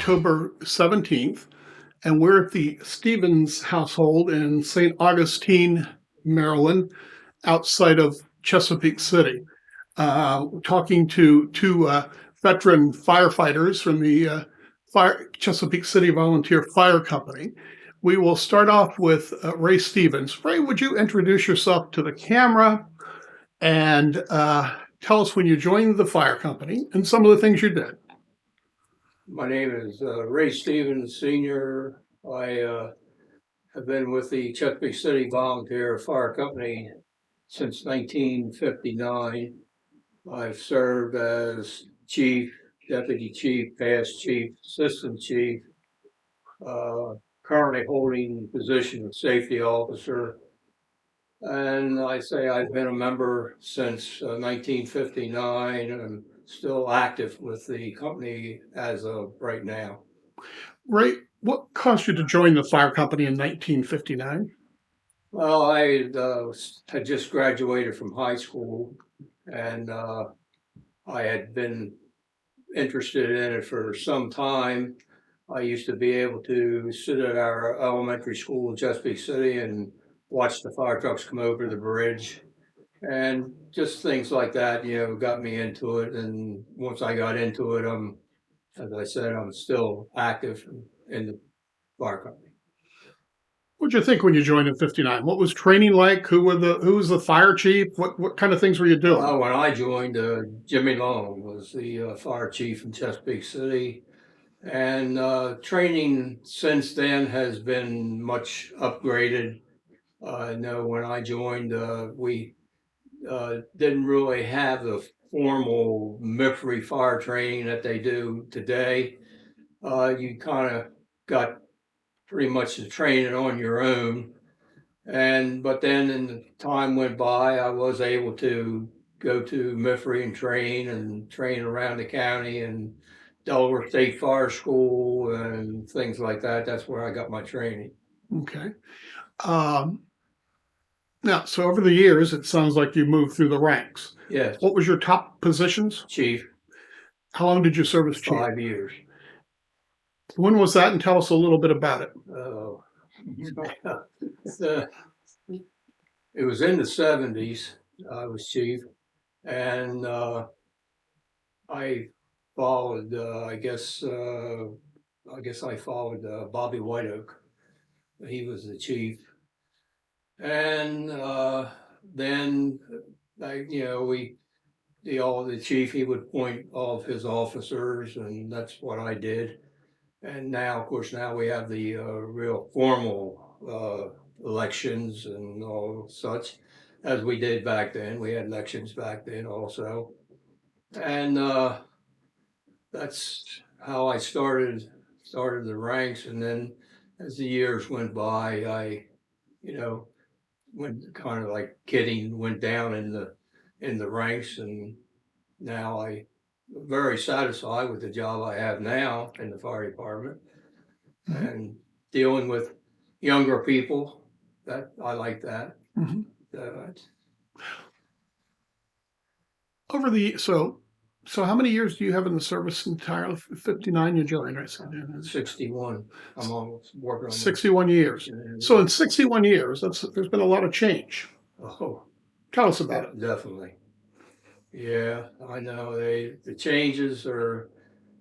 October 17th, and we're at the Stevens household in St. Augustine, Maryland, outside of Chesapeake City, talking to two veteran firefighters from the Chesapeake City Volunteer Fire Company. We will start off with Ray Stevens. Ray, would you introduce yourself to the camera and tell us when you joined the fire company and some of the things you did? My name is Ray Stevens, Senior. I have been with the Chesapeake City Volunteer Fire Company since 1959. I've served as chief, deputy chief, past chief, assistant chief, currently holding the position of safety officer. And I say I've been a member since 1959 and still active with the company as of right now. Ray, what caused you to join the fire company in 1959? Well, I had just graduated from high school and I had been interested in it for some time. I used to be able to sit at our elementary school in Chesapeake City and watch the fire trucks come over the bridge. And just things like that, got me into it. And once I got into it, as I said, I'm still active in the fire company. What did you think when you joined in '59? What was training like? Who was the fire chief? What kind of things were you doing? When I joined, Jimmy Long was the fire chief in Chesapeake City. And training since then has been much upgraded. I know when I joined, we didn't really have the formal MIFRE fire training that they do today. You kind of got pretty much the training on your own. But then in the time went by, I was able to go to MIFRE and train around the county and Delaware State Fire School and things like that. That's where I got my training. Okay. Um, Now, so over the years, it sounds like you moved through the ranks. Yes, What was your top positions? chief, How long did you serve as chief? 5 years. When was that? And tell us a little bit about it. Uh, it was in the 70s. I was chief, and I followed. I guess I followed Bobby White Oak. He was the chief, and then the chief, he would appoint all of his officers, and that's what I did. And now, of course, now we have the real formal elections and all such, as we did back then. We had elections back then also, and that's how I started the ranks. And then as the years went by, I, went kind of like kidding, went down in the ranks, and now I'm very satisfied with the job I have now in the fire department. Mhm. And dealing with younger people, that I like that. Mhm. Uh, So how many years do you have in the service entirely? 59 you joined, right? 61. I'm almost working on 61 years. So in 61 years, there's been a lot of change. Oh, Tell us about it. definitely. Yeah, I know the changes are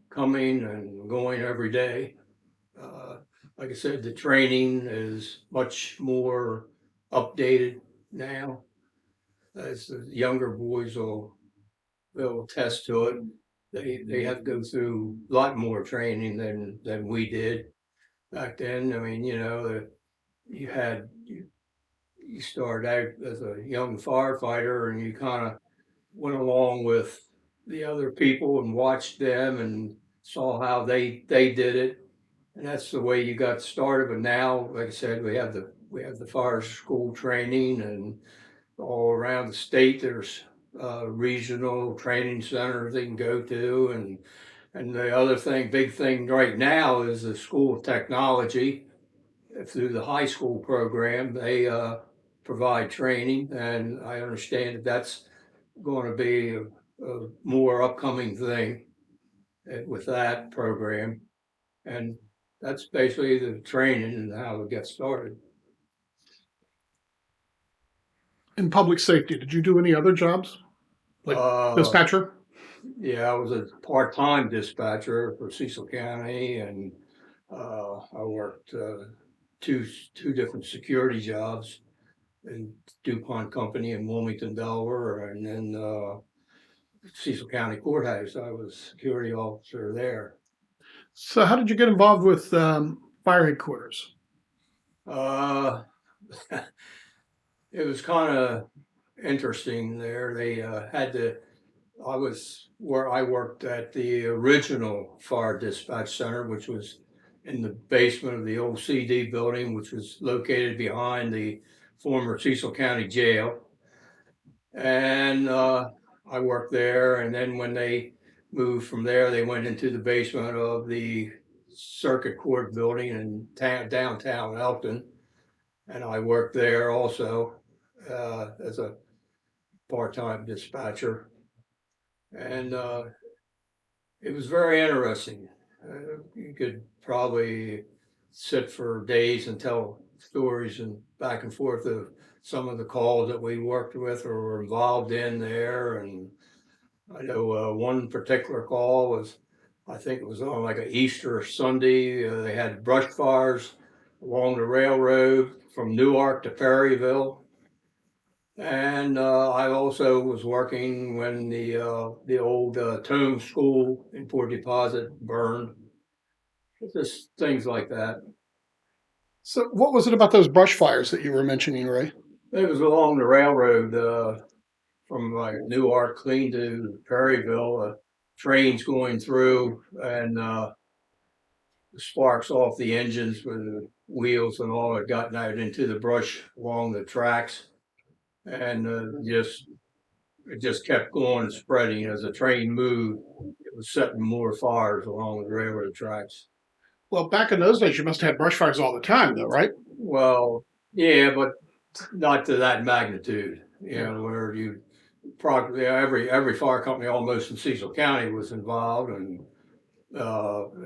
coming and going every day. Like I said, the training is much more updated now. As the younger boys will attest to it. They have to go through a lot more training than we did back then. I mean, you had you started out as a young firefighter and you kind of went along with the other people and watched them and saw how they did it, and that's the way you got started. But now, like I said, we have the fire school training, and all around the state there's regional training centers they can go to, and the other big thing right now is the School of Technology. Through the high school program, they provide training, and I understand that's going to be a more upcoming thing with that program. And that's basically the training and how it gets started. In public safety, did you do any other jobs like dispatcher? Yeah, I was a part-time dispatcher for Cecil County, and I worked two different security jobs in DuPont Company in Wilmington, Delaware, and then Cecil County Courthouse. I was security officer there. So, how did you get involved with fire headquarters? Uh, it was kind of interesting there. They had to. I was where I worked at the original fire dispatch center, which was in the basement of the old CD building, which was located behind the former Cecil County Jail. And I worked there. And then when they moved from there, they went into the basement of the circuit court building in downtown Elkton. And I worked there also as a part-time dispatcher. And it was very interesting. You could probably sit for days and tell stories and back and forth of some of the calls that we worked with or were involved in there. And I know one particular call was, I think it was on like an Easter Sunday. They had brush fires along the railroad from Newark to Perryville. And I also was working when the old Tome School in Port Deposit burned. Just things like that. So, what was it about those brush fires that you were mentioning, Ray? It was along the railroad from like Newark clean to Perryville. Trains going through, and the sparks off the engines with the wheels and all had gotten out into the brush along the tracks, and it just kept going and spreading as the train moved. It was setting more fires along the railroad tracks. Well, back in those days, you must have had brush fires all the time, though, right? Well, yeah, but not to that magnitude. You know, where you probably every fire company almost in Cecil County was involved, and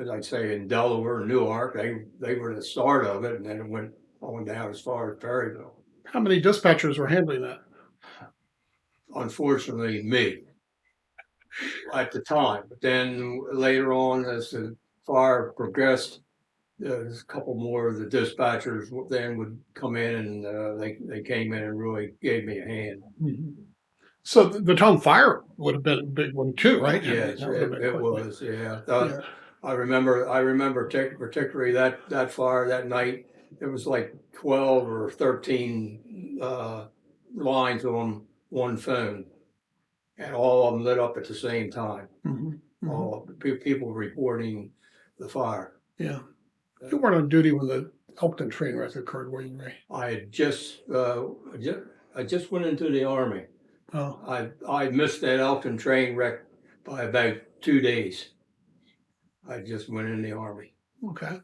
as I'd say in Delaware and Newark, they were the start of it, and then it went on down as far as Perryville. How many dispatchers were handling that? Unfortunately, me at the time, but then later on, as the fire progressed, there's a couple more of the dispatchers then would come in, and they came in and really gave me a hand. So, the Tome Fire would have been a big one too, right? Yes, I mean, it was. Yeah. Yeah. I remember particularly that fire that night. It was like 12 or 13 lines on one phone, and all of them lit up at the same time. All people reporting the fire. Yeah. You weren't on duty when the Elkton train wreck occurred, were you, Ray? I just went into the Army. Oh, I missed that Elkton train wreck by about 2 days. I just went in the Army. okay.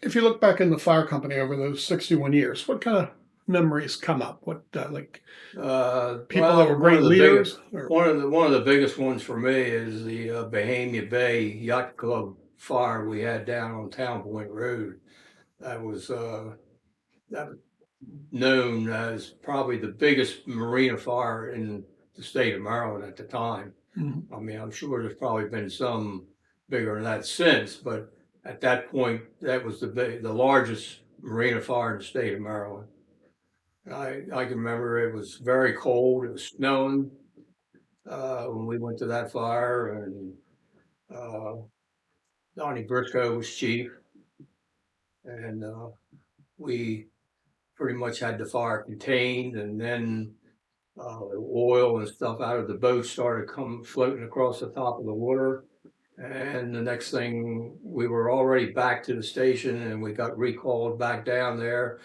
If you look back in the fire company over those 61 years, what kind of memories come up? What, like people that were great leaders? One of the biggest ones for me is the Bahamia Bay Yacht Club fire we had down on Town Point Road. That was known as probably the biggest marina fire in the state of Maryland at the time. I mean, I'm sure there's probably been some bigger than that since, but at that point, that was the largest marina fire in the state of Maryland. I can remember it was very cold. It was snowing when we went to that fire, and Donnie Briscoe was chief, and we pretty much had the fire contained, and then oil and stuff out of the boat started floating across the top of the water. And the next thing, we were already back to the station, and we got recalled back down there.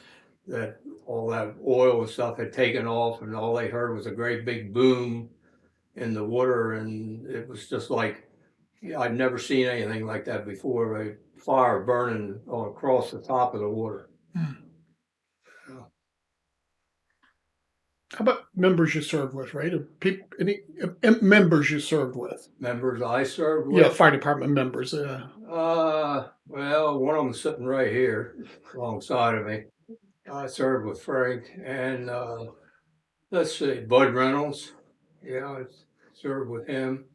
That all that oil and stuff had taken off, and all they heard was a great big boom in the water, and it was just like, I'd never seen anything like that before. A fire burning all across the top of the water. How about members you served with, right? People, any members you served with? Members I served Yeah, with. fire department members. Well, one of them sitting right here alongside of me. I served with Frank and let's see, Bud Reynolds. Yeah, I served with him.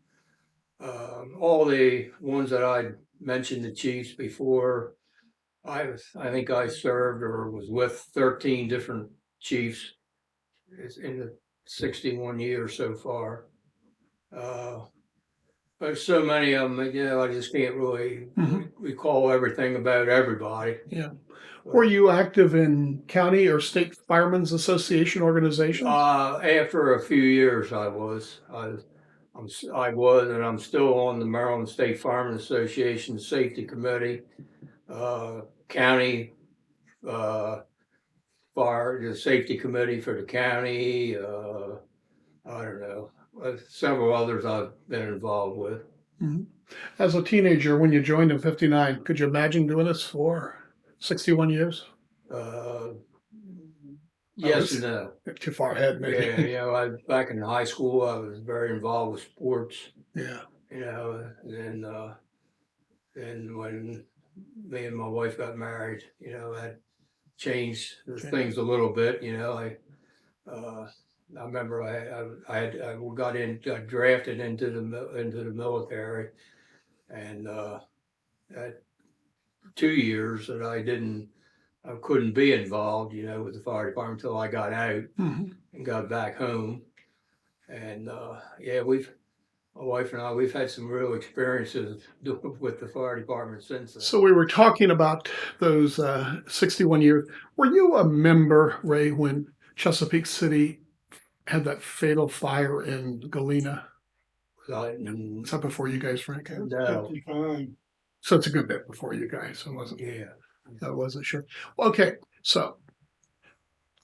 All the ones that I mentioned, the chiefs before, I think I served or was with 13 different chiefs in the 61 years so far. There's so many of them, I just can't really recall everything about everybody. Yeah. Were you active in county or state firemen's association organizations? After a few years, I was, and I'm still on the Maryland State Firemen Association Safety Committee, county, the safety committee for the county, I don't know, several others I've been involved with. As a teenager, when you joined in '59, could you imagine doing this for 61 years? Yes and no. Too far ahead, maybe. Yeah, back in high school, I was very involved with sports. Yeah. And when me and my wife got married, that changed things a little bit. I remember I got drafted into the military, and at 2 years that I couldn't be involved, with the fire department until I got out and got back home. And my wife and I, we've had some real experiences with the fire department since then. So we were talking about those 61 years. Were you a member, Ray, when Chesapeake City had that fatal fire in Galena? Is that before you guys, Frank? No. So it's a good bit before you guys. It wasn't. Yeah. I wasn't sure. Okay, so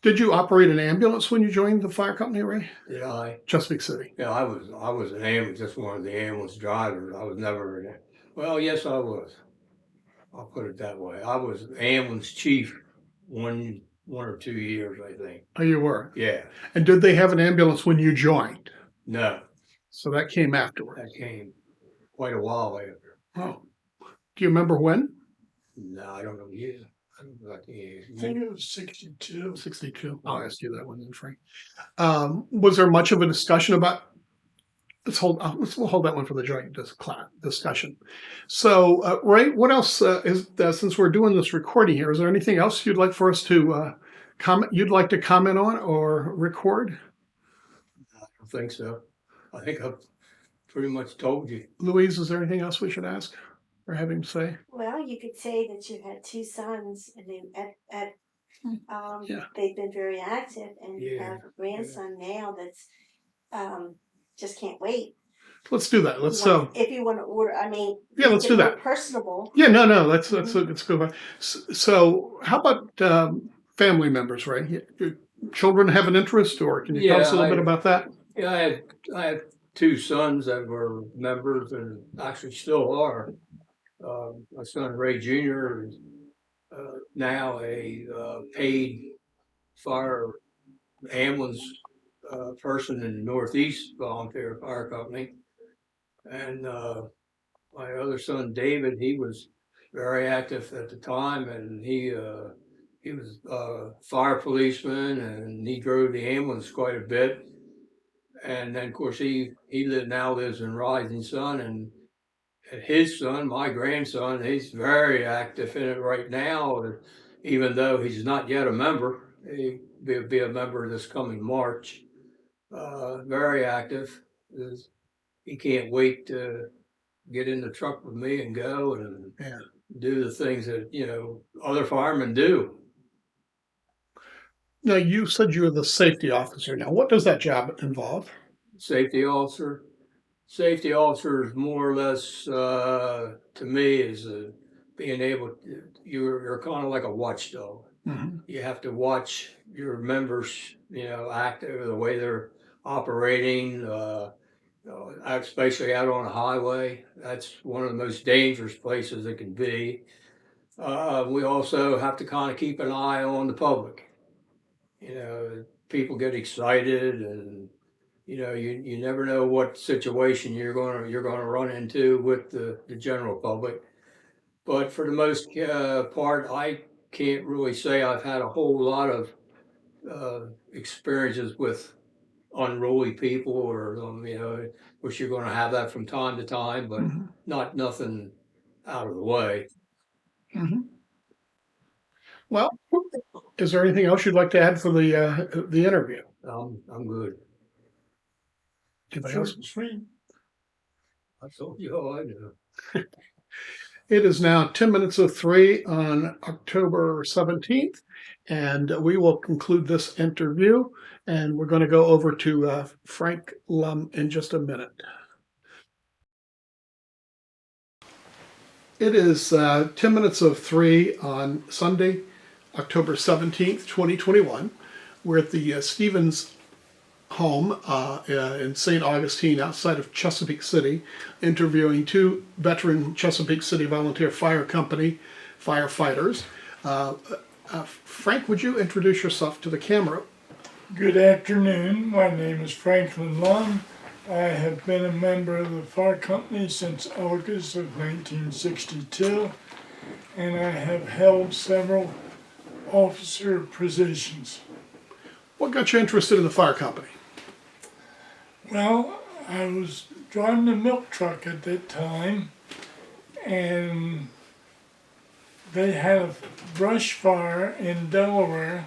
did you operate an ambulance when you joined the fire company, Ray? Did I? Chesapeake City. Yeah, I was an ambulance, just one of the ambulance drivers. I was never in it. Well, yes, I was. I'll put it that way. I was ambulance chief one or 2 years, I think. Oh, you were? Yeah. And did they have an ambulance when you joined? No. So that came afterwards. That came quite a while after. Oh. Do you remember when? No, I don't know. Yeah. I think it was 62. 62. I'll ask you that one then, Frank. Was there much of a discussion about? We'll hold that one for the joint discussion. So, Ray, what else since we're doing this recording here? Is there anything else you'd like for us to comment? You'd like to comment on or record? I don't think so. I think I've pretty much told you. Louise, is there anything else we should ask or have him say? Well, you could say that you had two sons, and they've been very active, and you have a grandson now that's just can't wait. Let's do that. Let's if you want to order. I mean, yeah, let's do that. Personable. Yeah, no. Let's go. So, how about family members, right? Your children have an interest, or can you tell us a little bit about that? Yeah, I had two sons that were members and actually still are. My son Ray Jr. is now a paid fire ambulance person in the Northeast Volunteer Fire Company. And my other son David, he was very active at the time, and he was a fire policeman, and he drove the ambulance quite a bit. And then, of course, he now lives in Rising Sun, and his son, my grandson, he's very active in it right now, even though he's not yet a member. He'll be a member this coming March. Very active. He can't wait to get in the truck with me and go and do the things that, other firemen do. Now, you said you were the safety officer. Now, what does that job involve? Safety officer? Safety officer is more or less, to me, is being able to, you're kind of like a watchdog. Mm-hmm. You have to watch your members, act the way they're operating, especially out on a highway. That's one of the most dangerous places it can be. We also have to kind of keep an eye on the public. people get excited, and you never know what situation you're gonna run into with the general public. But for the most part, I can't really say I've had a whole lot of experiences with unruly people, or which you're gonna have that from time to time, but Mhm. not nothing out of the way. Mhm. Well, is there anything else you'd like to add for the interview? I'm good. Anybody Short else? and sweet. I told you all I know. It is now 10 minutes of 3 on October 17th, and we will conclude this interview. And we're going to go over to Frank Lum in just a minute. It is 10 minutes of 3 on Sunday, October 17th, 2021. We're at the Stevens home in St. Augustine outside of Chesapeake City, interviewing two veteran Chesapeake City Volunteer Fire Company firefighters. Frank, would you introduce yourself to the camera? Good afternoon. My name is Franklin Lum. I have been a member of the fire company since August of 1962, and I have held several officer positions. What got you interested in the fire company? Well, I was driving a milk truck at that time, and they had a brush fire in Delaware,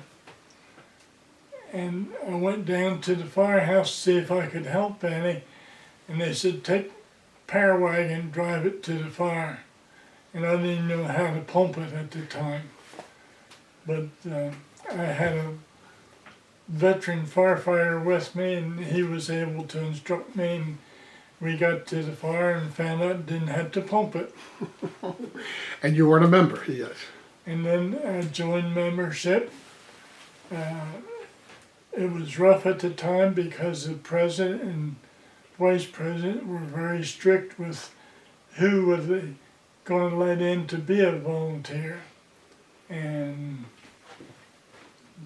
and I went down to the firehouse to see if I could help any, and they said, take power wagon, drive it to the fire. And I didn't know how to pump it at the time. But I had a veteran firefighter with me, and he was able to instruct me, and we got to the fire and found out didn't have to pump it. And you weren't a member, yes. And then I joined membership. It was rough at the time because the president and vice president were very strict with who was they going to let in to be a volunteer. And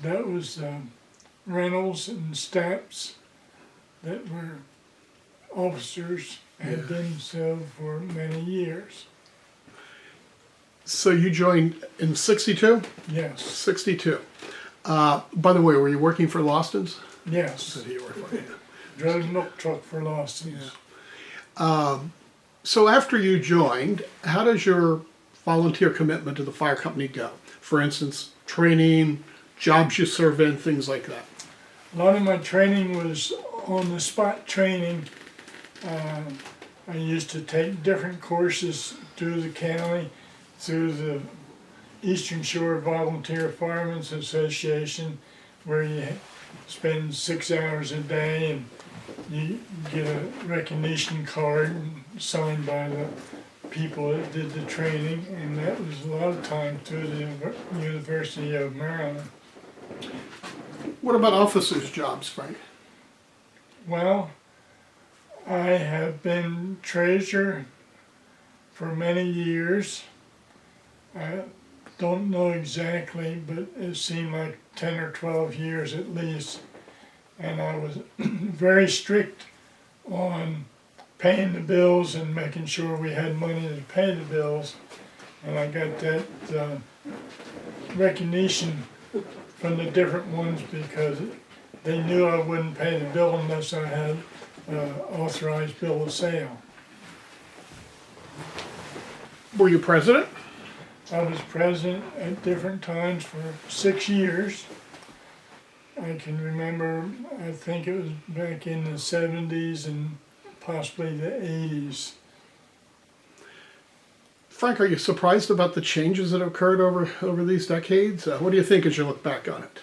that was Reynolds and Stapps that were officers, had been so for many years. So you joined in 62? Yes, 62. By the way, were you working for Lawson's? yes. You were for, yeah. Drove a milk truck for Lawson's. So after you joined, how does your volunteer commitment to the fire company go? For instance, training, jobs you serve in, things like that. A lot of my training was on the spot training. I used to take different courses through the county, through the Eastern Shore Volunteer Firemen's Association, where you spend 6 hours a day and you get a recognition card signed by the people that did the training, and that was a lot of time through the University of Maryland. What about officers' jobs, Frank? Well, I have been treasurer for many years. I don't know exactly, but it seemed like 10 or 12 years at least. And I was very strict on paying the bills and making sure we had money to pay the bills. And I got that recognition from the different ones because they knew I wouldn't pay the bill unless I had authorized bill of sale. Were you president? I was president at different times for 6 years. I can remember, I think it was back in the 70s and possibly the 80s. Frank, are you surprised about the changes that have occurred over these decades? What do you think as you look back on it?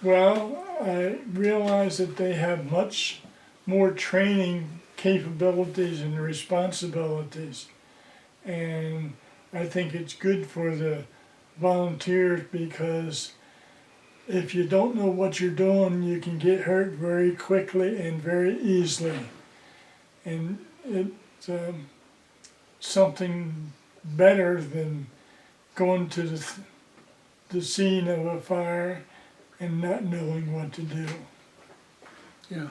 Well, I realize that they have much more training capabilities and responsibilities. And I think it's good for the volunteers because if you don't know what you're doing, you can get hurt very quickly and very easily. And it's something better than going to the scene of a fire and not knowing what to do. Yeah.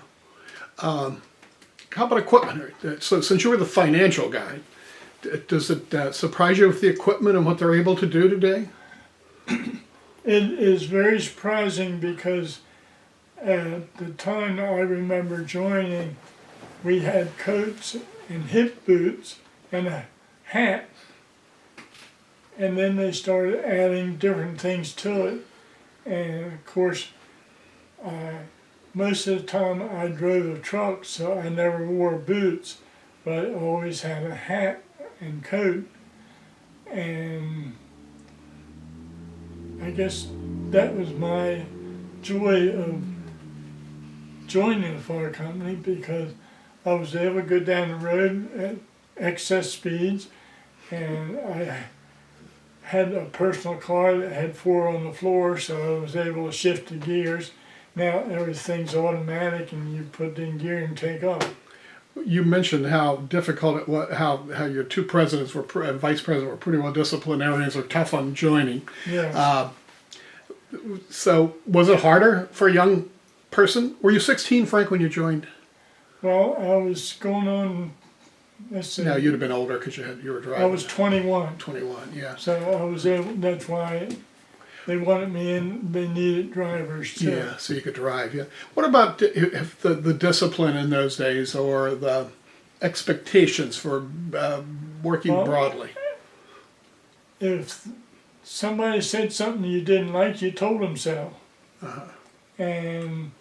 How about equipment? So since you were the financial guy, does it surprise you with the equipment and what they're able to do today? It is very surprising because at the time I remember joining, we had coats and hip boots and a hat. And then they started adding different things to it. And of course, most of the time I drove a truck, so I never wore boots, but I always had a hat and coat. And I guess that was my joy of joining the fire company, because I was able to go down the road at excess speeds, and I had a personal car that had 4 on the floor, so I was able to shift the gears. Now everything's automatic, and you put in gear and take off. You mentioned how difficult it was, how your two presidents were, vice president were pretty well disciplinarians, are tough on joining. Yeah. So was it harder for a young person? Were you 16, Frank, when you joined? Well, I was going on, let's see, No, you'd have been older because you were driving. I was 21. 21, yeah. So I was able, that's why they wanted me in, they needed drivers too. Yeah, so you could drive, yeah. What about if the discipline in those days, or the expectations for working Well, broadly? If somebody said something you didn't like, you told them so. And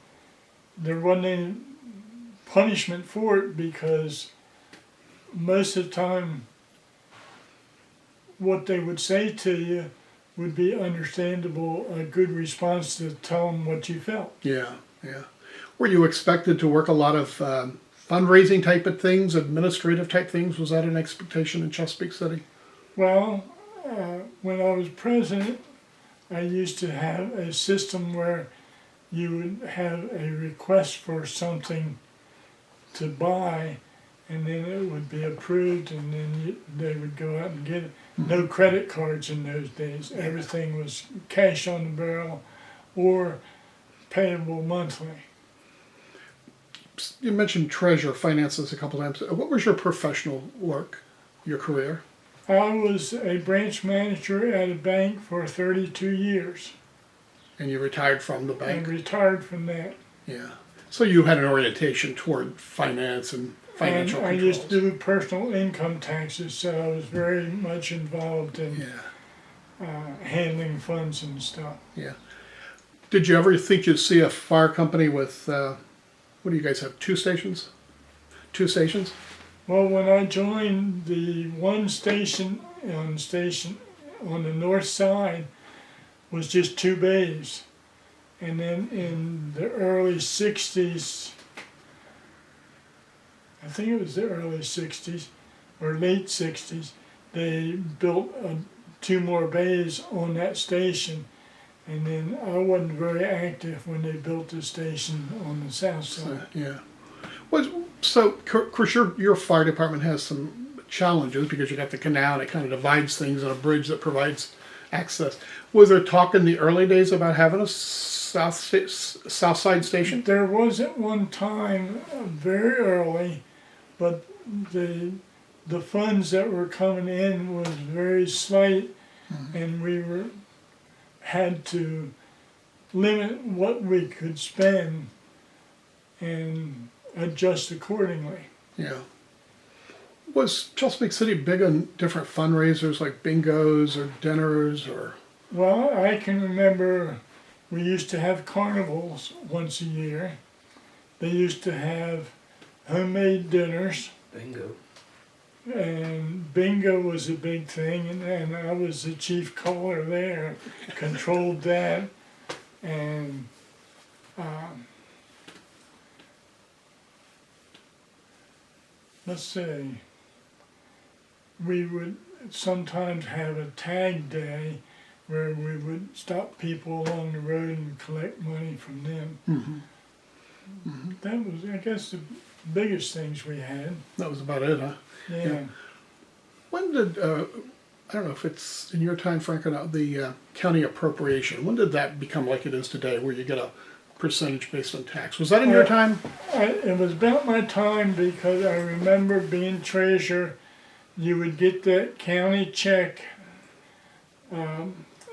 there wasn't any punishment for it, because most of the time what they would say to you would be understandable, a good response to tell them what you felt. Yeah, yeah. Were you expected to work a lot of fundraising type of things, administrative type things? Was that an expectation in Chesapeake City? Well, when I was president, I used to have a system where you would have a request for something to buy, and then it would be approved, and then they would go out and get it. No credit cards in those days. Everything was cash on the barrel or payable monthly. You mentioned treasure, finances a couple times. What was your professional work, your career? I was a branch manager at a bank for 32 years And you retired from the and bank? retired from that. Yeah. So you had an orientation toward finance and financial And I controls. used to do personal income taxes, so I was very much involved in Yeah, handling funds and stuff. yeah. Did you ever think you'd see a fire company with, what do you guys have, 2 stations? 2 stations? Well, when I joined, the one station on the north side was just 2 bays. And then in the early 60s, I think it was the early 60s or late 60s, they built 2 more bays on that station. And then I wasn't very active when they built the station on the south side. Yeah. So, of course, your fire department has some challenges because you got the canal and it kind of divides things, and a bridge that provides access. Was there talk in the early days about having a south side station? There was at one time, very early, but the funds that were coming in was very slight, and we had to limit what we could spend and adjust accordingly. Yeah. Was Chesapeake City big on different fundraisers like bingos or dinners or? Well, I can remember we used to have carnivals once a year. They used to have homemade dinners, Bingo. and bingo was a big thing, and I was the chief caller there, controlled that, and let's see, we would sometimes have a tag day where we would stop people along the road and collect money from them. That was, I guess, the biggest things we had. That was about it, huh? Yeah. When did I don't know if it's in your time, Frank, or not, the county appropriation. When did that become like it is today, where you get a percentage based on tax? Was that in your time? It was about my time because I remember being treasurer. You would get that county check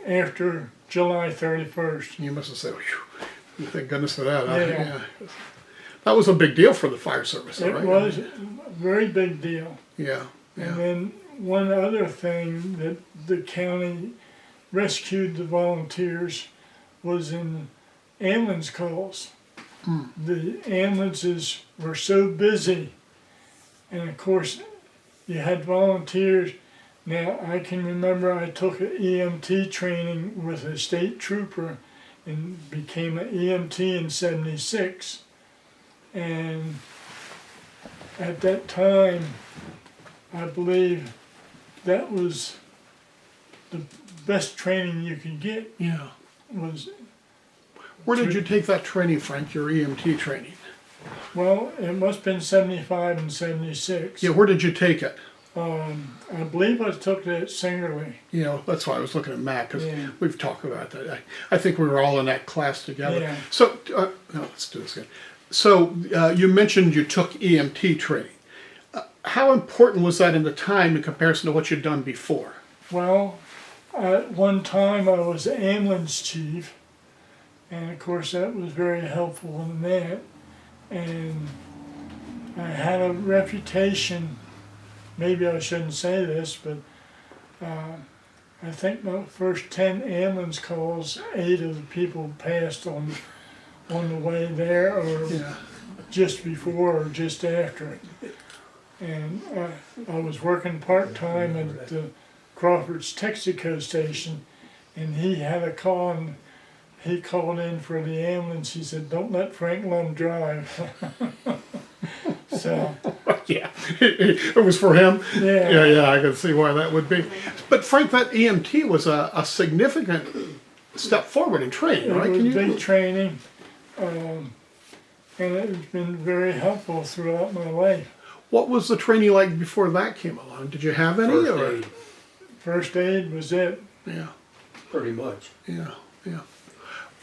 after July 31st. You must have said, "Phew, thank goodness for that." Yeah. That was a big deal for the fire service, though, It right? was a very big deal. Yeah, And yeah. then one other thing that the county rescued the volunteers was in ambulance calls. The ambulances were so busy, and of course you had volunteers. Now I can remember I took an EMT training with a state trooper and became an EMT in '76, and at that time I believe that was the best training you could get. Yeah. Was Where did you take that training, Frank, your EMT training? Well, it must have been '75 and '76. Yeah, where did you take it? I believe I took it at Singerly. You know, that's why I was looking at Matt, because Yeah. we've talked about that. I think we were all in that class together. Yeah. So, no, let's do this again. So, you mentioned you took EMT training. How important was that in the time in comparison to what you'd done before? Well, at one time I was the ambulance chief, and of course that was very helpful in that. And I had a reputation, maybe I shouldn't say this, but I think my first 10 ambulance calls, 8 of the people passed on the way there, or Yeah. just before or just after. And I was working part-time at Crawford's Texaco station, and he had a call, and he called in for the ambulance. He said, "Don't let Frank Lum drive." So, Yeah, it was for him. yeah. Yeah, I can see why that would be. But Frank, that EMT was a significant step forward in training, It right? was big training, and it has been very helpful throughout my life. What was the training like before that came along? Did you have any? First or? aid, First aid was it. Yeah. pretty much. Yeah, yeah.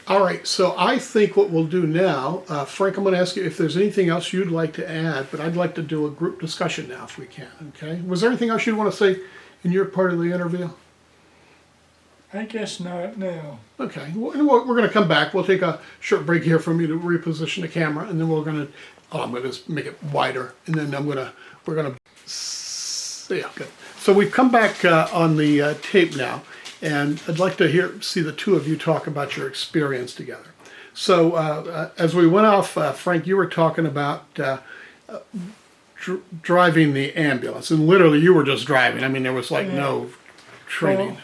All right, so I think what we'll do now, Frank, I'm going to ask you if there's anything else you'd like to add, but I'd like to do a group discussion now if we can, okay? Was there anything else you'd want to say in your part of the interview? I guess not now. Okay, we're going to come back. We'll take a short break here for me to reposition the camera, and then we're going to, I'm going to just make it wider, and then we're going to, yeah, good. So we've come back on the tape now. And I'd like to see the two of you talk about your experience together. So as we went off, Frank, you were talking about driving the ambulance, and literally you were just driving. I mean, there was like no training.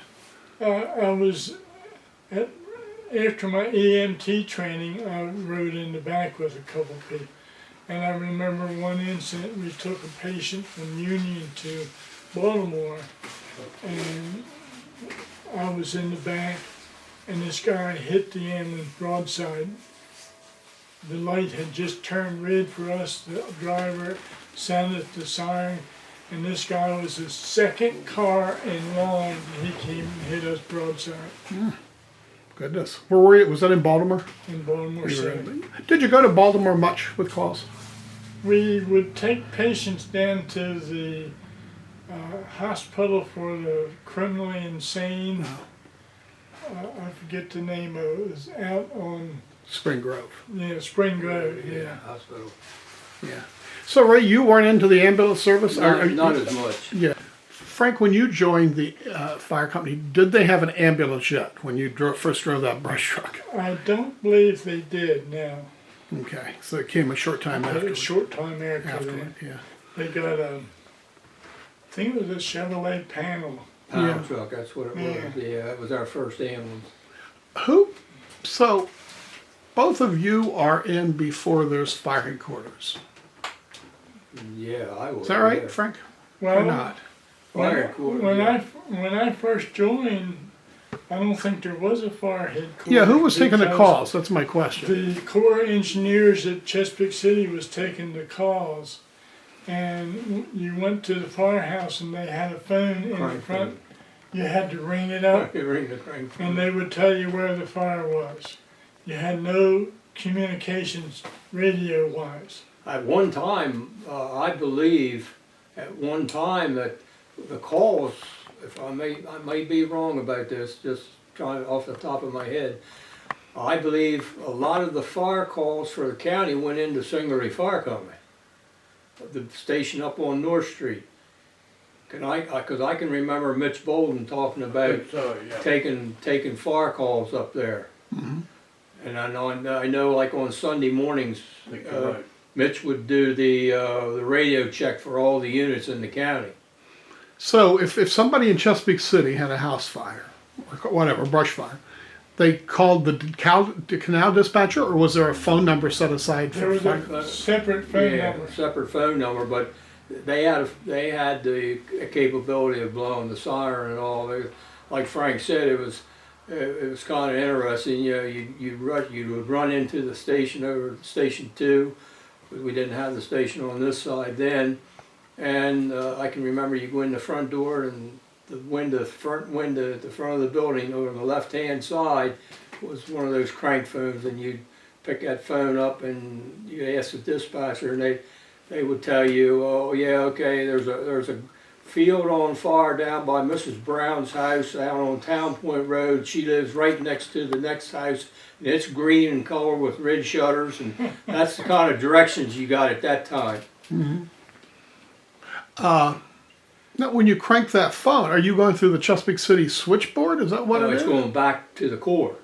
I was, after my EMT training, I rode in the back with a couple people. And I remember one incident, we took a patient from Union to Baltimore, and I was in the back, and this guy hit the ambulance broadside. The light had just turned red for us. The driver sounded the siren, and this guy was the second car in line. He came and hit us broadside Goodness. Where were you? Was that in Baltimore? in Baltimore City. Did you go to Baltimore much with calls? We would take patients down to the hospital for the criminally insane. I forget the name of it. It was out on Spring Grove. Spring Grove. Yeah. Hospital. Yeah. So Ray, you weren't into the ambulance service? Not as much. Yeah. Frank, when you joined the fire company, did they have an ambulance yet when you first drove that brush truck? I don't believe they did now. Okay, so it came a short time A after. short time after that. Afterward, yeah. They got I think it was a Chevrolet panel. Pound truck, that's what it was. Yeah, that was our first ambulance. So, both of you are in before there's fire headquarters. Yeah, I was. Is that right, yeah. Frank? Well, Or not? Fire headquarters, when yeah. when I first joined, I don't think there was a fire headquarters. Yeah, who was taking the because calls? That's my question. The Corps of Engineers at Chesapeake City was taking the calls, and you went to the firehouse and they had a phone in the Crank front, You had to ring it up, You ring the crank and phone. they would tell you where the fire was. You had no communications radio-wise. At one time, I believe, at one time that the calls, if I may be wrong about this, just trying off the top of my head. I believe a lot of the fire calls for the county went into Singley Fire Company, the station up on North Street. Because I can remember Mitch Bolden talking about So, yeah. taking fire calls up there. And I know like on Sunday mornings, I think you're right. Mitch would do the radio check for all the units in the county. So if somebody in Chesapeake City had a house fire, or whatever, brush fire, they called the canal dispatcher, or was there a phone number set aside There for was fire? a separate phone Yeah, number. separate phone number, but they had the capability of blowing the siren and all. Like Frank said, it was kind of interesting. You know, you would run into the station over at Station 2, because we didn't have the station on this side then. And I can remember you go in the front door, and the front window at the front of the building over on the left-hand side was one of those crank phones, and you'd pick that phone up and you ask the dispatcher, and they would tell you, oh yeah, okay, there's a field on fire down by Mrs. Brown's house out on Town Point Road. She lives right next to the next house, and it's green in color with red shutters, and that's the kind of directions you got at that time. Now, when you crank that phone, are you going through the Chesapeake City switchboard? Is that what No, it it's is? going back to the core.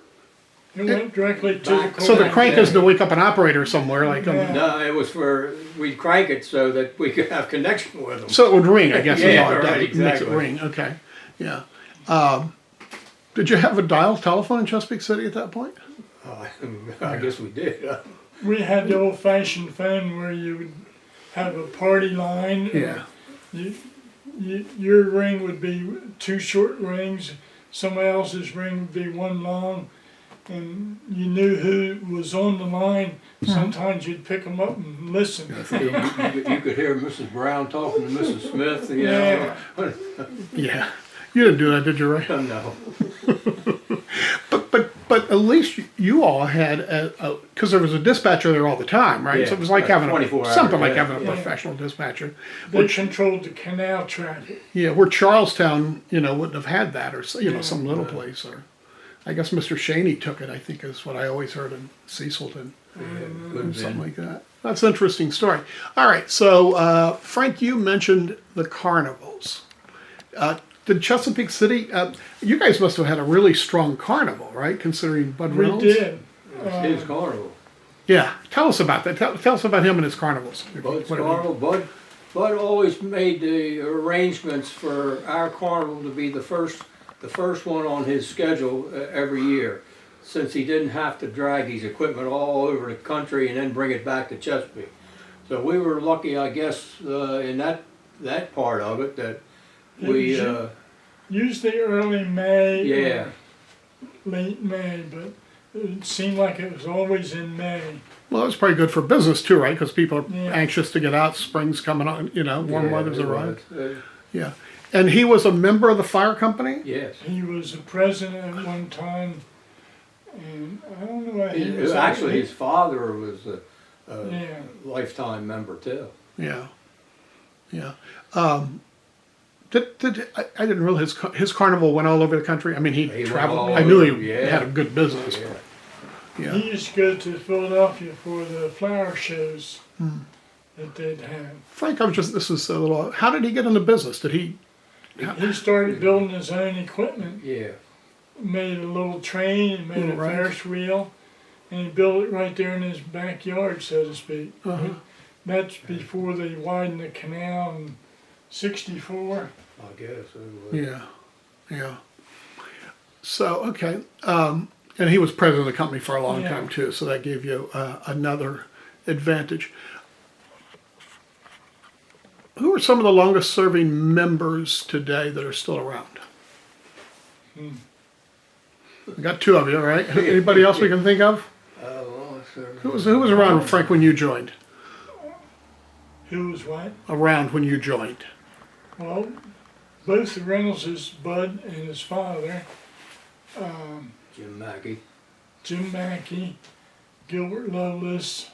It went directly to the Back- core. So the crank is to wake up an operator somewhere, like Yeah. No, it was we'd crank it so that we could have connection with them. so it would ring. I guess is Yeah, all it does. right, It makes it exactly. ring. Okay, yeah. Did you have a dial telephone in Chesapeake City at that point? I guess we did. We had the old-fashioned phone where you would have a party line. Yeah. Your ring would be two short rings, somebody else's ring would be one long, and you knew who was on the line. Sometimes you'd pick them up and listen. You could hear Mrs. Brown talking to Mrs. Smith. You know. Yeah. You didn't do that, did you, Ray? No. But at least you all had because there was a dispatcher there all the time, right? So Yeah, it was like right, having 24 hours, something like yeah. having a Yeah. professional dispatcher. They controlled the canal traffic. Yeah, where Charlestown, wouldn't have had that, or some little place, or I guess Mr. Shaney took it. I think is what I always heard in Cecilton, Could've something been. like that. That's an interesting story. All right, so Frank, you mentioned the carnivals. Did Chesapeake City? You guys must have had a really strong carnival, right? Considering Bud We Reynolds. did. His carnival. Yeah, tell us about that. Tell us about him and his carnivals. Bud's Whatever. carnival. Bud always made the arrangements for our carnival to be the first one on his schedule every year, since he didn't have to drag his equipment all over the country and then bring it back to Chesapeake. So we were lucky, I guess, in that part of it that we. Usually early May, Yeah. or late May, but it seemed like it was always in May. Well, it's probably good for business too, right? Because people are Yeah. anxious to get out. Spring's coming on. Warm Yeah, weather's it arrived. was. Yeah, and he was a member of the fire company. Yes. He was a president at one time, and I don't know what he was. Actually, his father was a Yeah. lifetime member too. Yeah, yeah. I didn't realize his carnival went all over the country. I mean, he He went traveled. all I knew over, he yeah. had a good business. Yeah. But, yeah. He used to go to Philadelphia for the flower shows that they'd have. Frank, this is a little. How did he get into business? Did he? He started building his own equipment, Yeah. made a little train, and made a Right. Ferris wheel, and he built it right there in his backyard, so to speak. Uh-huh. That's before they widened the canal in '64. I guess it was. Yeah, yeah. So okay, and he was president of the company for a long Yeah. time too. So that gave you another advantage. Who are some of the longest serving members today that are still around? We got two of you, all right? Anybody else we can think of? Well, sir. Who was around, Frank, when you joined? Who was what? Around when you joined? Well, both the Reynoldses, Bud and his father, Jim Mackey. Jim Mackey, Gilbert Lovelace,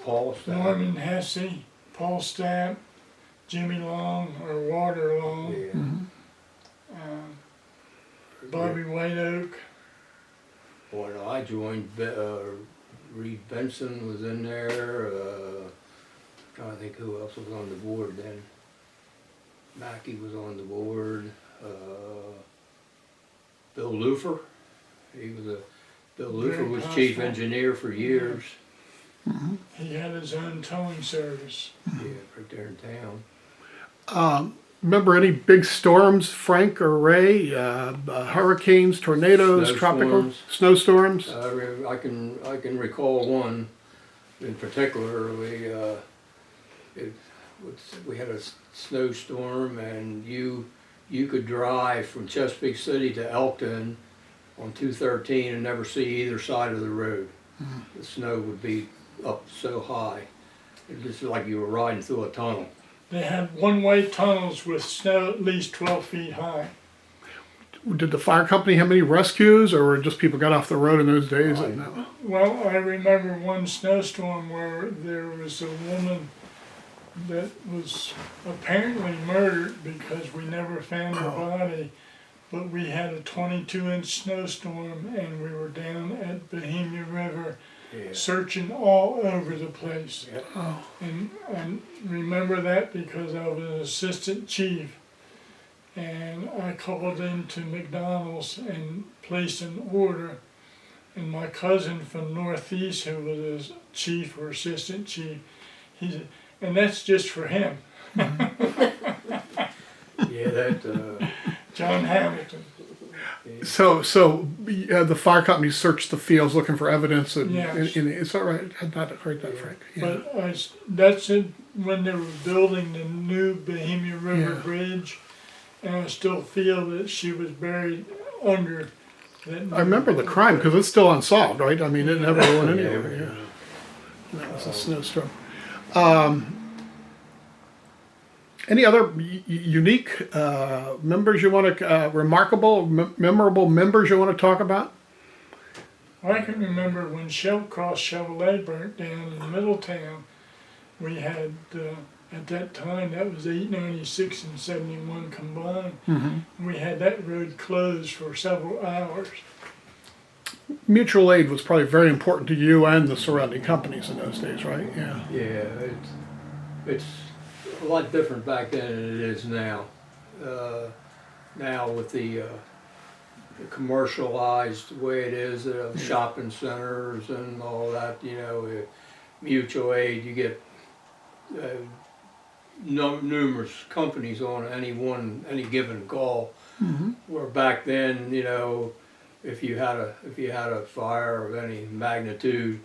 Paul Stapp. Norman Hesse, Paul Stapp, Jimmy Long or Walter Long, Yeah. Bobby White Oak. When I joined, Reed Benson was in there. Trying to think who else was on the board then. Mackey was on the board. Bill Lufer. Bill Lufer Very was chief possible. engineer for years. He had his own towing service. Yeah, right there in town. Remember any big storms, Frank or Ray? Hurricanes, tornadoes, tropical snowstorms? I can recall one in particular. We had a snowstorm, and you could drive from Chesapeake City to Elkton on 213 and never see either side of the road. The snow would be up so high, it was just like you were riding through a tunnel. They had one-way tunnels with snow at least 12 feet high. Did the fire company have any rescues, or were just people got off the road in those days? Well, I remember one snowstorm where there was a woman that was apparently murdered because we never found her body, but we had a 22-inch snowstorm and we were down at Bohemia River searching all over the place. Yeah. And I remember that because I was an assistant chief, and I called into McDonald's and placed an order, and my cousin from Northeast, who was a chief or assistant chief, he said, and that's just for him. Yeah, that. John Hamilton. So the fire company searched the fields looking for evidence. Yes. Is that right? I had not heard that, Frank. Yeah. But that's it, when they were building the new Bohemia River Yeah. Bridge, and I still feel that she was buried under that. I remember the crime because it's still unsolved, right? I mean, it never went anywhere. Yeah. That was a snowstorm. Any other unique members you want to, remarkable, memorable members you want to talk about? I can remember when Cross Chevrolet burnt down in Middletown. We had, at that time, that was 896 and 71 combined. We had that road closed for several hours. Mutual aid was probably very important to you and the surrounding companies in those days, right? Yeah. Yeah, it's a lot different back then than it is now. Now with the commercialized way it is, shopping centers and all that, mutual aid, you get numerous companies on any given call. Where back then, if you had a fire of any magnitude,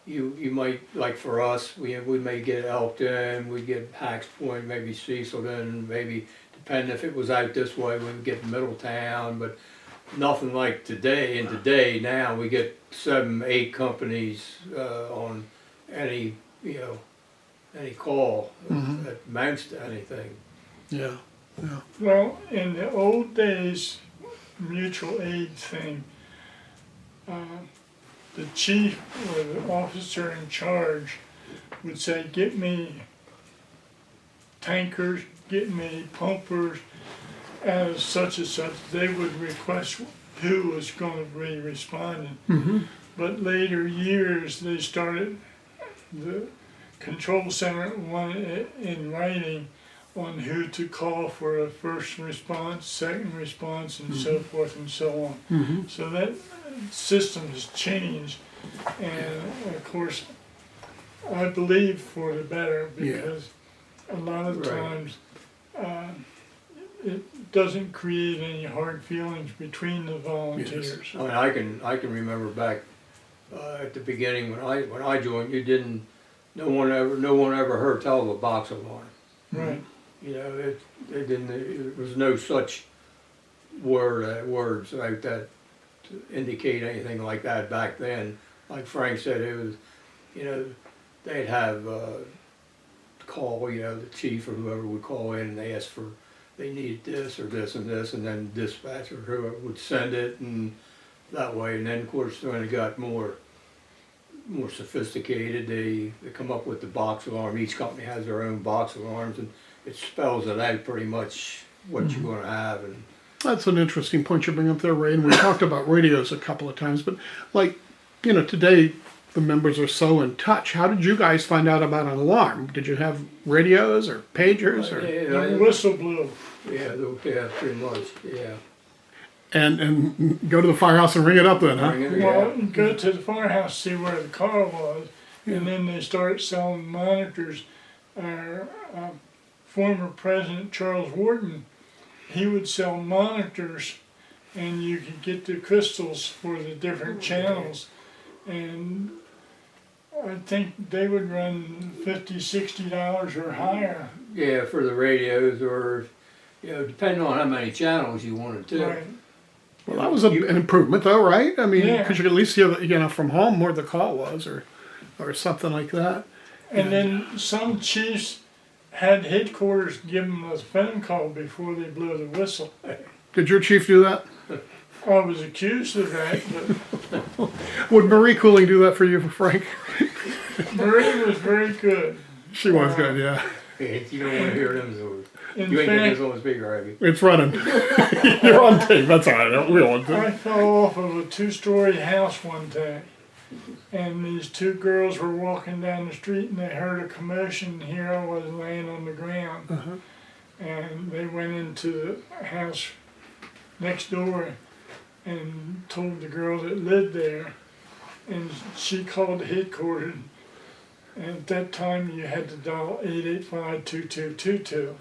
you might, like for us, we may get Elkton, we'd get Hacks Point, maybe Cecilton, maybe depending if it was out this way, we'd get Middletown, but nothing like today. And today now we get 7, 8 companies on any call that amounts to anything. Yeah. Yeah. Well, in the old days, mutual aid thing, the chief or the officer in charge would say, get me tankers, get me pumpers, as such and such. They would request who was going to be responding. But later years, they started, the control center wanted it in writing on who to call for a first response, second response, and so forth and so on. So that system has changed, and of course, I believe for the better, because a lot of times it doesn't create any hard feelings between the volunteers. I mean, I can remember back at the beginning when I joined, no one ever heard tell of a box alarm. Right. It didn't. There was no such words out that to indicate anything like that back then. Like Frank said, it was, they'd have call, the chief or whoever would call in and they ask for, they need this or this and this, and then dispatch or whoever would send it, and that way. And then, of course, when it got more sophisticated, they come up with the box alarm. Each company has their own box alarms, and it spells it out pretty much what you're going to have. And That's an interesting point you bring up there, Ray. And we talked about radios a couple of times, but like, today the members are so in touch. How did you guys find out about an alarm? Did you have radios or pagers or? The whistle blew. yeah, pretty much, yeah. And go to the firehouse and ring it up then, huh? Well, you go to the firehouse, see where the car was, and then they started selling monitors. Our former president, Charles Wharton, he would sell monitors, and you could get the crystals for the different channels. And I think they would run $50, $60 or higher. Yeah, for the radios, or depending on how many channels you wanted to. Right. Well, that was an improvement, though, right? I mean, Yeah. because you could at least hear, from home where the call was, or something like that. And then some chiefs had headquarters give them a phone call before they blew the whistle. Did your chief do that? I was accused of that, but Would Marie Cooling do that for you, Frank? Marie was very good. She was good, yeah. You don't want to hear them, so In you ain't getting fact, this on speaker, have you? It's running. You're on tape. That's all right. We don't want to. I fell off of a two-story house one day, and these two girls were walking down the street, and they heard a commotion. Here I was laying on the ground, and they went into the house next door and told the girl that lived there, and she called the headquarters. And at that time, you had to dial 885-2222.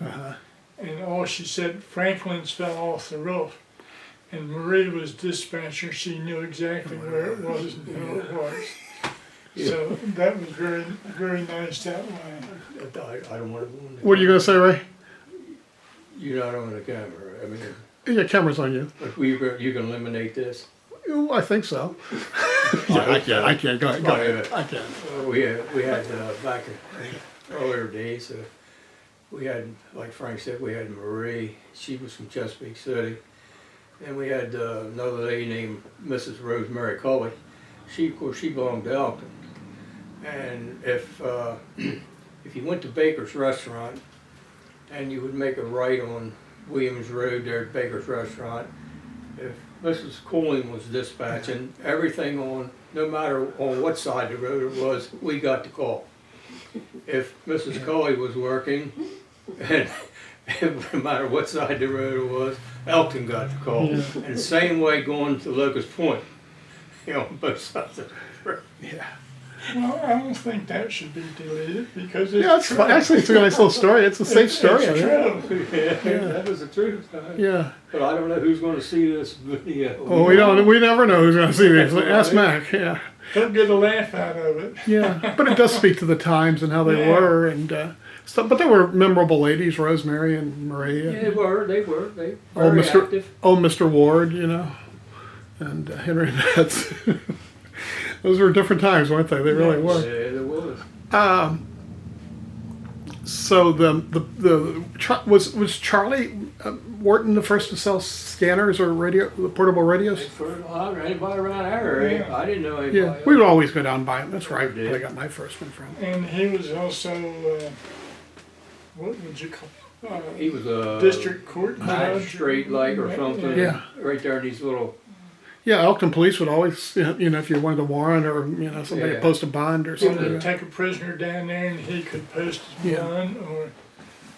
And all she said, Franklin's fell off the roof. And Marie was dispatcher. She knew exactly where it was and who it was. So that was very, very nice that way. I don't want to. What are you going to say, Ray? You're not on the camera. I mean, Yeah, camera's on you. if you can eliminate this. Oh, I think so. I can't. Go ahead. I can. We had back in earlier days, we had, like Frank said, we had Marie. She was from Chesapeake City. And we had another lady named Mrs. Rosemary Cully. Of course, she belonged to Elton. And if you went to Baker's Restaurant and you would make a right on Williams Road there at Baker's Restaurant, if Mrs. Cooling was dispatching, everything no matter on what side of the road it was, we got the call. If Mrs. Cully was working, and no matter what side of the road it was, Elton got the call. And the same way going to Locust Point, on both sides of the road. Yeah. Well, I don't think that should be deleted because it's Yeah, it's true. fun. Actually, it's a nice little story. It's a safe story. It's true. Yeah, that was the truth. Yeah. But I don't know who's going to see this video. Well, we never know who's going to see this. Ask Mac. Yeah. Don't get a laugh out of it. Yeah. But it does speak to the times and how they Yeah. were, and stuff. But they were memorable ladies, Rosemary and Maria. Yeah, they were. They very Old Mr. active. Old Mr. Ward, and Henry Betts. Those were different times, weren't they? They really were. Yeah, there was. So was Charlie Wharton the first to sell scanners or portable radios? Anybody around our area? Yeah. I didn't know anybody. Yeah, we would always go down by them. That's right. Yeah. I got my first one from. And he was also, what would you call He was a district court judge? magistrate, like, or something. Yeah. Right there in these little. Yeah, Elkton Police would always, if you wanted a warrant or somebody Yeah. post a bond or He would something. take a prisoner down there and he could post his Yeah. bond, or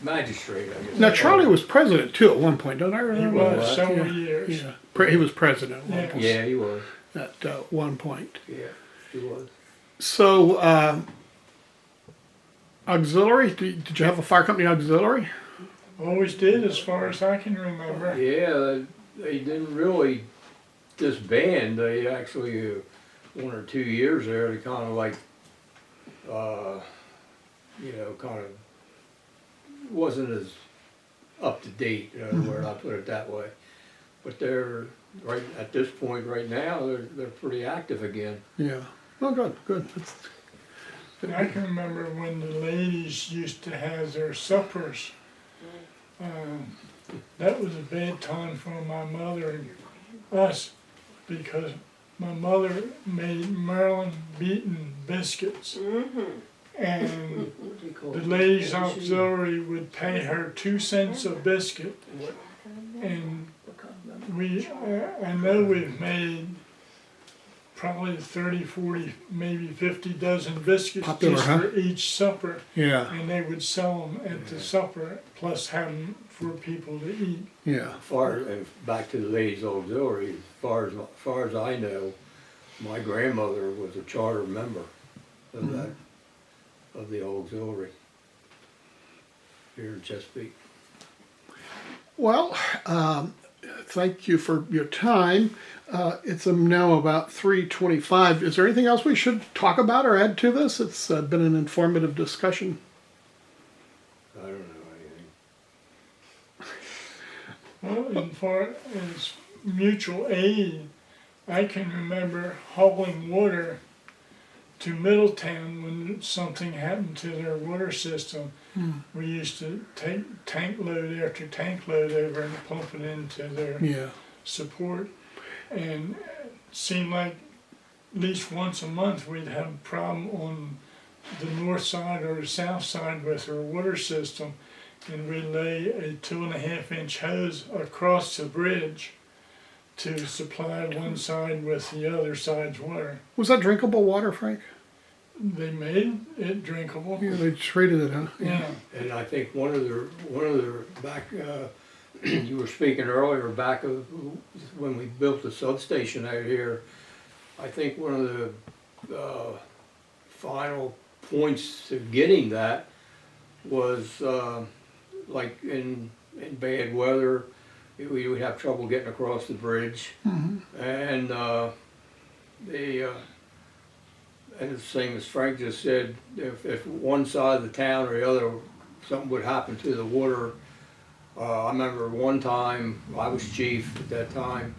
Magistrate, I guess. Now Charlie was president too at one point, don't I he remember? was that? several Yeah. years. Yeah, he was president at one Yeah. point. Yeah, he was. At one point. Yeah, he was. So, auxiliary? Did you have a fire company auxiliary? Always did, as far as I can remember. Yeah, they didn't really disband. They actually, 1 or 2 years there, they kind of like, kind of wasn't as up to date, where I put it that way. But they're right at this point right now. They're pretty active again. Yeah. Well, good. I can remember when the ladies used to have their suppers. That was a bad time for my mother and us because my mother made Maryland beaten biscuits. And the ladies auxiliary would pay her 2 cents a biscuit. And I know we've made probably 30, 40, maybe 50 dozen biscuits Popular, just huh? for each supper. Yeah, And they would sell them at the supper, plus have them for people to eat. yeah. Back to the ladies auxiliary, as far as I know, my grandmother was a charter member of that, of the auxiliary here in Chesapeake. Well, thank you for your time. It's now about 3:25. Is there anything else we should talk about or add to this? It's been an informative discussion. I don't know anything. Well, as far as mutual aid, I can remember hauling water to Middletown when something happened to their water system. We used to take tank load after tank load over and pump it into their Yeah. support. And it seemed like at least once a month we'd have a problem on the north side or the south side with our water system. And we'd lay a 2.5-inch hose across the bridge to supply one side with the other side's water. Was that drinkable water, Frank? They made it drinkable. Yeah, they treated it, huh? Yeah. And I think one of the back, you were speaking earlier, back of when we built the substation out here, I think one of the final points to getting that was like in bad weather, we would have trouble getting across the bridge. And and the same as Frank just said, if one side of the town or the other, something would happen to the water. I remember one time, I was chief at that time,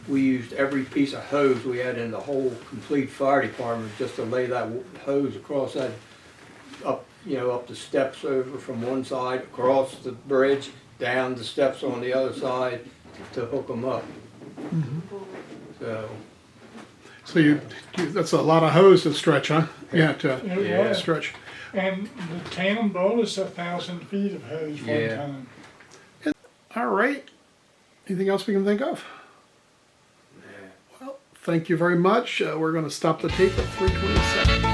we used every piece of hose we had in the whole complete fire department just to lay that hose across that, up the steps over from one side, across the bridge, down the steps on the other side to hook them up. So that's a lot of hose to stretch, huh? Yeah, to It was. stretch. And the town bought us 1,000 feet of hose one Yeah. time. All right. Anything else we can think of? Well, thank you very much. We're going to stop the tape at 3:27.